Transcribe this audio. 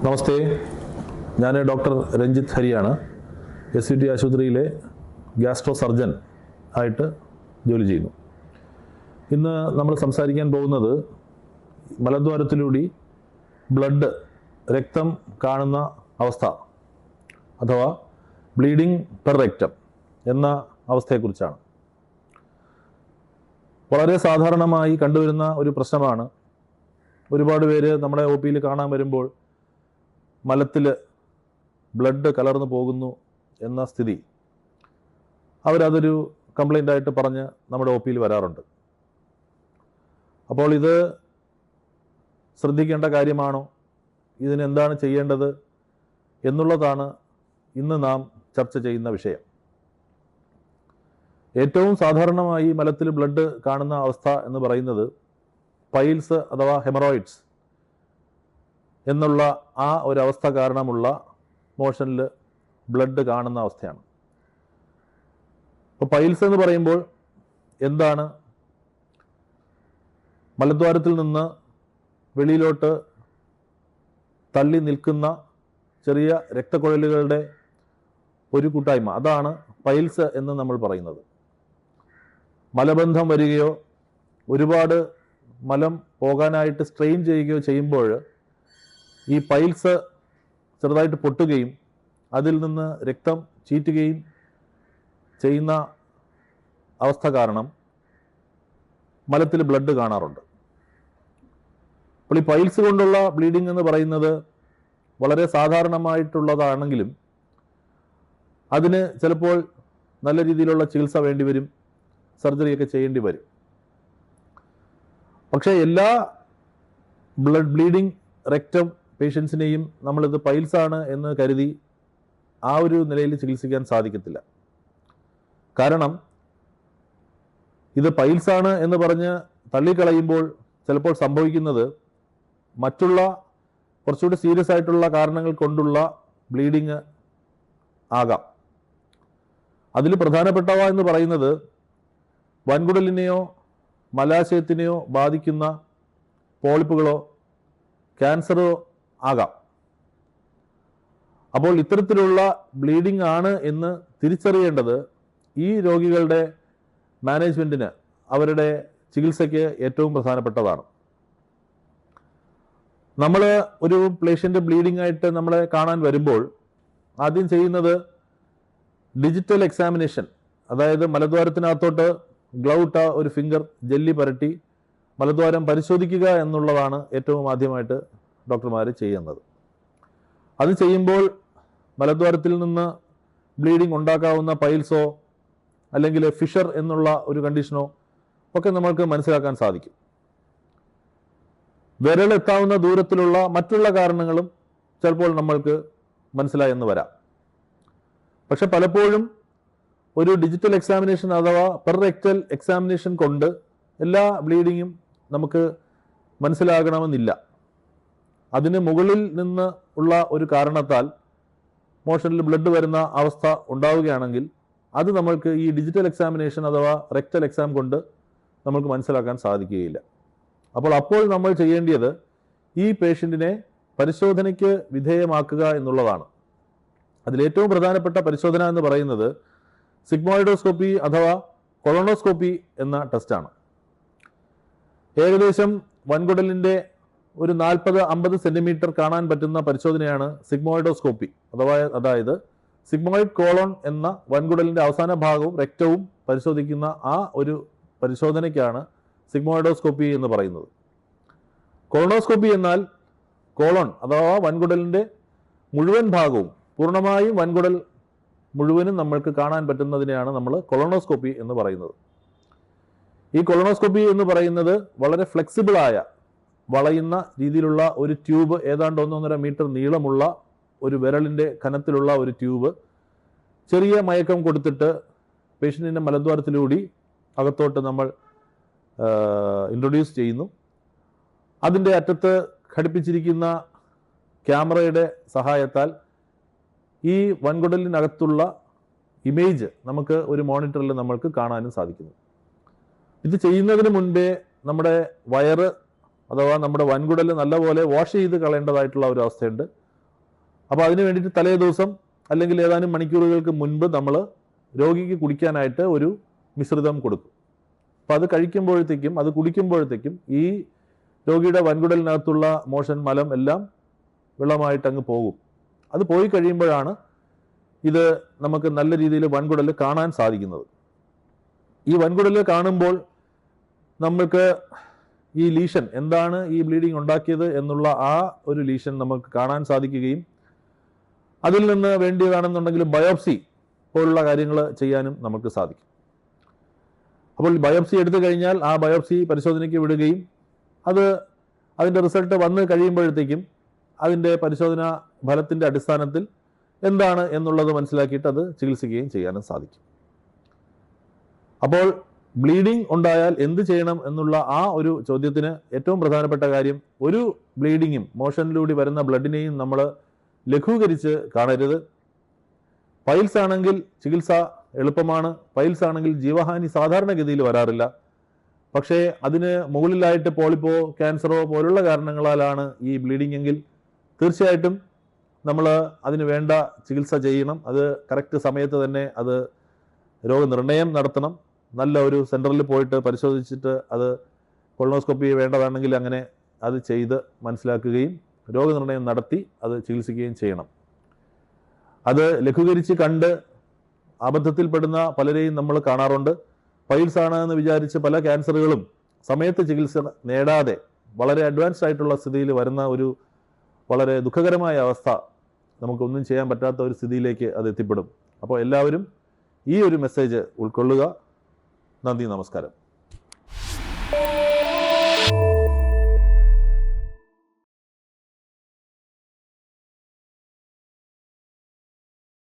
നമസ്തേ, ഞാൻ doctor Ranjith ഹരിയാണ്. SUT ആശുപത്രിയിലെ gastro surgeon ആയിട്ട് ജോലി ചെയ്യുന്നു. ഇന്ന് നമ്മൾ സംസാരിക്കാൻ പോകുന്നത് മലദ്വാരത്തിലൂടെ രക്തം കാണുന്ന അവസ്ഥ അഥവാ ബ്ലീഡിംഗ് പെർ റെക്റ്റം എന്ന അവസ്ഥയെക്കുറിച്ചാണ്. വളരെ സാധാരണമായി കണ്ടുവരുന്ന ഒരു പ്രശ്നമാണ്. ഒരുപാട് പേര് നമ്മുടെ OPയിൽ കാണാൻ വരുമ്പോൾ മലത്തിൽ ബ്ലഡ് കലർന്നു പോകുന്നു എന്ന സ്ഥിതി അവരതൊരു കംപ്ലൈൻ്റ് ആയിട്ട് പറഞ്ഞ് നമ്മുടെ OPയിൽ വരാറുണ്ട്. അപ്പോൾ ഇത് ശ്രദ്ധിക്കേണ്ട കാര്യമാണോ, ഇതിനെന്താണ് ചെയ്യേണ്ടത് എന്നുള്ളതാണ് ഇന്ന് നാം ചർച്ച ചെയ്യുന്ന വിഷയം. ഏറ്റവും സാധാരണമായി മലത്തിൽ ബ്ലഡ് കാണുന്ന അവസ്ഥ എന്ന് പറയുന്നത് പൈൽസ് അഥവാ ഹെമറോയിഡ്സ് എന്നുള്ള ആ ഒരവസ്ഥ കാരണമുള്ള മോഷനിൽ ബ്ലഡ് കാണുന്ന അവസ്ഥയാണ്. അപ്പോൾ പൈൽസ് എന്ന് പറയുമ്പോൾ എന്താണ്? മലദ്വാരത്തിൽ നിന്ന് വെളിയിലോട്ട് തള്ളി നിൽക്കുന്ന ചെറിയ രക്തക്കുഴലുകളുടെ ഒരു കൂട്ടായ്മ, അതാണ് പൈൽസ് എന്ന് നമ്മൾ പറയുന്നത്. മലബന്ധം വരികയോ ഒരുപാട് മലം പോകാനായിട്ട് സ്ട്രെയിൻ ചെയ്യുകയോ ചെയ്യുമ്പോൾ ഈ പൈൽസ് ചെറുതായിട്ട് പൊട്ടുകയും അതിൽ നിന്ന് രക്തം ചീറ്റുകയും ചെയ്യുന്ന അവസ്ഥ കാരണം മലത്തിൽ ബ്ലഡ് കാണാറുണ്ട്. അപ്പോൾ ഈ പൈൽസ് കൊണ്ടുള്ള ബ്ലീഡിംഗ് എന്ന് പറയുന്നത് വളരെ സാധാരണമായിട്ടുള്ളതാണെങ്കിലും അതിന് ചിലപ്പോൾ നല്ല രീതിയിലുള്ള ചികിത്സ വേണ്ടിവരും, സർജറിയൊക്കെ ചെയ്യേണ്ടി വരും. പക്ഷേ എല്ലാ ബ്ലീഡിംഗ് റെക്റ്റം പേഷ്യൻസിനെയും നമ്മളിത് പൈൽസാണ് എന്ന് കരുതി ആ ഒരു നിലയിൽ ചികിത്സിക്കാൻ സാധിക്കത്തില്ല. കാരണം ഇത് പൈൽസാണ് എന്ന് പറഞ്ഞ് തള്ളിക്കളയുമ്പോൾ ചിലപ്പോൾ സംഭവിക്കുന്നത് മറ്റുള്ള കുറച്ചുകൂടി സീരിയസ് ആയിട്ടുള്ള കാരണങ്ങൾ കൊണ്ടുള്ള ബ്ലീഡിങ് ആകാം. അതിൽ പ്രധാനപ്പെട്ടവ എന്ന് പറയുന്നത് വൻകുടലിനെയോ മലാശയത്തിനെയോ ബാധിക്കുന്ന പോളിപ്പുകളോ ക്യാൻസറോ ആകാം. അപ്പോൾ ഇത്തരത്തിലുള്ള ബ്ലീഡിംഗ് ആണ് എന്ന് തിരിച്ചറിയേണ്ടത് ഈ രോഗികളുടെ മാനേജ്മെൻറ്റിന്, അവരുടെ ചികിത്സയ്ക്ക് ഏറ്റവും പ്രധാനപ്പെട്ടതാണ്. നമ്മൾ ഒരു പേഷ്യൻ്റ് ബ്ലീഡിംഗ് ആയിട്ട് നമ്മളെ കാണാൻ വരുമ്പോൾ ആദ്യം ചെയ്യുന്നത് ഡിജിറ്റൽ എക്സാമിനേഷൻ, അതായത് മലദ്വാരത്തിനകത്തോട്ട് ഗ്ലൗട്ട ഒരു ഫിംഗർ ജെല്ലി പരട്ടി മലദ്വാരം പരിശോധിക്കുക എന്നുള്ളതാണ് ഏറ്റവും ആദ്യമായിട്ട് ഡോക്ടർമാർ ചെയ്യുന്നത്. അത് ചെയ്യുമ്പോൾ മലദ്വാരത്തിൽ നിന്ന് ബ്ലീഡിംഗ് ഉണ്ടാക്കാവുന്ന പൈൽസോ അല്ലെങ്കിൽ ഫിഷർ എന്നുള്ള ഒരു കണ്ടീഷനോ ഒക്കെ നമ്മൾക്ക് മനസ്സിലാക്കാൻ സാധിക്കും. വിരലെത്താവുന്ന ദൂരത്തിലുള്ള മറ്റുള്ള കാരണങ്ങളും ചിലപ്പോൾ നമ്മൾക്ക് മനസ്സിലായെന്ന് വരാം. പക്ഷെ പലപ്പോഴും ഒരു ഡിജിറ്റൽ എക്സാമിനേഷൻ അഥവാ പെർ റെക്റ്റൽ എക്സാമിനേഷൻ കൊണ്ട് എല്ലാ ബ്ലീഡിങ്ങും നമുക്ക് മനസ്സിലാകണമെന്നില്ല. അതിന് മുകളിൽ നിന്ന് ഉള്ള ഒരു കാരണത്താൽ മോഷനിൽ ബ്ലഡ് വരുന്ന അവസ്ഥ ഉണ്ടാവുകയാണെങ്കിൽ അത് നമ്മൾക്ക് ഈ ഡിജിറ്റൽ എക്സാമിനേഷൻ അഥവാ റെക്റ്റൽ എക്സാം കൊണ്ട് നമുക്ക് മനസ്സിലാക്കാൻ സാധിക്കുകയില്ല. അപ്പോൾ നമ്മൾ ചെയ്യേണ്ടത് ഈ പേഷ്യൻറ്റിനെ പരിശോധനയ്ക്ക് വിധേയമാക്കുക എന്നുള്ളതാണ്. അതിലേറ്റവും പ്രധാനപ്പെട്ട പരിശോധന എന്ന് പറയുന്നത് സിഗ്മോയിഡോസ്കോപ്പി അഥവാ കൊളോണോസ്കോപ്പി എന്ന ടെസ്റ്റാണ്. ഏകദേശം വൻകുടലിൻ്റെ ഒരു 40-50 സെൻറ്റിമീറ്റർ കാണാൻ പറ്റുന്ന പരിശോധനയാണ് സിഗ്മോയിഡോസ്കോപ്പി. അതായത് സിഗ്മോയിഡ് കോളോൺ എന്ന വൻകുടലിൻ്റെ അവസാന ഭാഗവും രക്തവും പരിശോധിക്കുന്ന ആ ഒരു പരിശോധനയ്ക്കാണ് സിഗ്മോയിഡോസ്കോപ്പി എന്ന് പറയുന്നത്. കൊളോണോസ്കോപ്പി എന്നാൽ കോളോൺ അഥവാ വൻകുടലിൻ്റെ മുഴുവൻ ഭാഗവും, പൂർണ്ണമായും വൻകുടൽ മുഴുവനും നമ്മൾക്ക് കാണാൻ പറ്റുന്നതിനെയാണ് നമ്മൾ കൊളോണോസ്കോപ്പി എന്ന് പറയുന്നത്. ഈ കൊളോണോസ്കോപ്പി എന്ന് പറയുന്നത് വളരെ ഫ്ലെക്സിബിളായ, വളയുന്ന രീതിയിലുള്ള ഒരു ട്യൂബ്, ഏതാണ്ട് 1-1.5 മീറ്റർ നീളമുള്ള ഒരു വിരലിൻ്റെ കനത്തിലുള്ള ഒരു ട്യൂബ് ചെറിയ മയക്കം കൊടുത്തിട്ട് പേഷ്യൻറ്റിൻ്റെ മലദ്വാരത്തിലൂടെ അകത്തോട്ട് നമ്മൾ ഇൻട്രൊഡ്യൂസ് ചെയ്യുന്നു. അതിൻ്റെ അറ്റത്ത് ഘടിപ്പിച്ചിരിക്കുന്ന ക്യാമറയുടെ സഹായത്താൽ ഈ വൻകുടലിനകത്തുള്ള ഇമേജ് നമുക്ക് ഒരു മോണിറ്ററിൽ നമ്മൾക്ക് കാണാനും സാധിക്കുന്നു. ഇത് ചെയ്യുന്നതിന് മുൻപേ നമ്മുടെ വയറ് അഥവാ നമ്മുടെ വൻകുടൽ നല്ലപോലെ വാഷ് ചെയ്ത് കളയേണ്ടതായിട്ടുള്ള ഒരു അവസ്ഥയുണ്ട്. അപ്പോൾ അതിന് വേണ്ടിയിട്ട് തലേ ദിവസം അല്ലെങ്കിൽ ഏതാനും മണിക്കൂറുകൾക്ക് മുൻപ് നമ്മൾ രോഗിക്ക് കുടിക്കാനായിട്ട് ഒരു മിശ്രിതം കൊടുക്കും. അപ്പോൾ അത് കഴിക്കുമ്പോഴത്തേക്കും അത് കുടിക്കുമ്പോഴത്തേക്കും ഈ രോഗിയുടെ വൻകുടലിനകത്തുള്ള മോഷൻ, മലം എല്ലാം വെള്ളമായിട്ട് അങ്ങ് പോകും. അത് പോയി കഴിയുമ്പോഴാണ് ഇത് നമുക്ക് നല്ല രീതിയിൽ വൻകുടൽ കാണാൻ സാധിക്കുന്നത്. ഈ വൻകുടൽ കാണുമ്പോൾ നമുക്ക് ഈ ലീഷൻ എന്താണ് ഈ ബ്ലീഡിങ് ഉണ്ടാക്കിയത് എന്നുള്ള ആ ഒരു ലീഷൻ നമുക്ക് കാണാൻ സാധിക്കുകയും അതിൽ നിന്ന് വേണ്ടിയതാണെന്നുണ്ടെങ്കിൽ ബയോപ്സി പോലുള്ള കാര്യങ്ങൾ ചെയ്യാനും നമുക്ക് സാധിക്കും. അപ്പോൾ ബയോപ്സി എടുത്തു കഴിഞ്ഞാൽ ആ ബയോപ്സി പരിശോധനയ്ക്ക് വിടുകയും അതിൻ്റെ റിസൾട്ട് വന്ന് കഴിയുമ്പോഴത്തേക്കും അതിൻ്റെ പരിശോധനാ ഫലത്തിൻ്റെ അടിസ്ഥാനത്തിൽ എന്താണ് എന്നുള്ളത് മനസ്സിലാക്കിയിട്ട് അത് ചികിത്സിക്കുകയും ചെയ്യാനും സാധിക്കും. അപ്പോൾ ബ്ലീഡിംഗ് ഉണ്ടായാൽ എന്ത് ചെയ്യണം എന്നുള്ള ആ ഒരു ചോദ്യത്തിന് ഏറ്റവും പ്രധാനപ്പെട്ട കാര്യം, ഒരു ബ്ലീഡിങ്ങും മോഷനിലൂടെ വരുന്ന ബ്ലഡിനെയും നമ്മൾ ലഘൂകരിച്ച് കാണരുത്. പൈൽസ് ആണെങ്കിൽ ചികിത്സ എളുപ്പമാണ്. പൈൽസ് ആണെങ്കിൽ ജീവഹാനി സാധാരണഗതിയിൽ വരാറില്ല. പക്ഷേ അതിന് മുകളിലായിട്ട് പോളിപ്പോ, ക്യാൻസറോ പോലുള്ള കാരണങ്ങളാലാണ് ഈ ബ്ലീഡിംഗ് എങ്കിൽ തീർച്ചയായിട്ടും നമ്മൾ അതിന് വേണ്ട ചികിത്സ ചെയ്യണം. അത് കറക്റ്റ് സമയത്ത് തന്നെ അത് രോഗനിർണയം നടത്തണം. നല്ല ഒരു സെൻറ്ററിൽ പോയിട്ട് പരിശോധിച്ചിട്ട് അത് കൊളോണോസ്കോപ്പി വേണ്ടതാണെങ്കിൽ അങ്ങനെ അത് ചെയ്ത് മനസ്സിലാക്കുകയും രോഗനിർണയം നടത്തി അത് ചികിത്സിക്കുകയും ചെയ്യണം. അത് ലഘൂകരിച്ച് കണ്ട് അബദ്ധത്തിൽപ്പെടുന്ന പലരെയും നമ്മൾ കാണാറുണ്ട്. പൈൽസ് ആണ് എന്ന് വിചാരിച്ച് പല ക്യാൻസറുകളും സമയത്ത് ചികിത്സ നേടാതെ വളരെ അഡ്വാൻസ്ഡ് ആയിട്ടുള്ള സ്ഥിതിയിൽ വരുന്ന ഒരു വളരെ ദുഃഖകരമായ അവസ്ഥ, നമുക്കൊന്നും ചെയ്യാൻ പറ്റാത്ത ഒരു സ്ഥിതിയിലേക്ക് അത് എത്തിപ്പെടും. അപ്പോൾ എല്ലാവരും ഈ ഒരു മെസ്സേജ് ഉൾക്കൊള്ളുക. നന്ദി, നമസ്കാരം.